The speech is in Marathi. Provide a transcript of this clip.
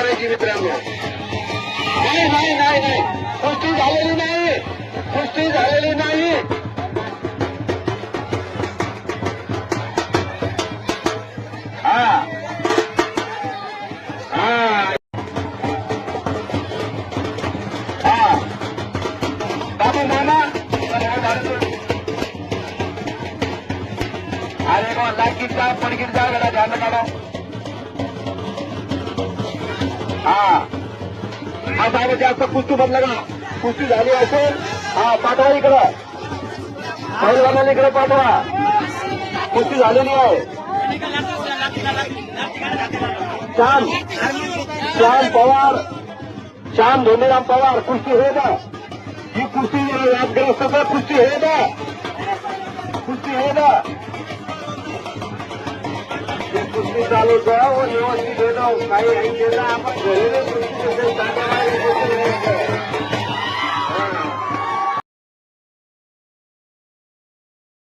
करायची मित्रांनो. नाही नाही नाही नाही कुस्ती झालेली नाही, कुस्ती झालेली नाही. हा हा हा बाबू मामा अरे गो लाकीट जा पडकीट जा गडा ध्यान काढा. हा हा साहेब जास्त कुस्ती बनलं का, कुस्ती झाली असेल हा पाठवा इकडं, पहिलवानाला इकडे पाठवा, कुस्ती झालेली आहे. श्याम श्याम पवार, श्याम धोनीराम पवार कुस्ती हो ना, ही कुस्ती वादग्रस्त का कुस्ती हो ना, कुस्ती हो ना, कुस्ती चालू का व्यवस्थित हो ना, काही ऐकलं आपण घरी कुस्ती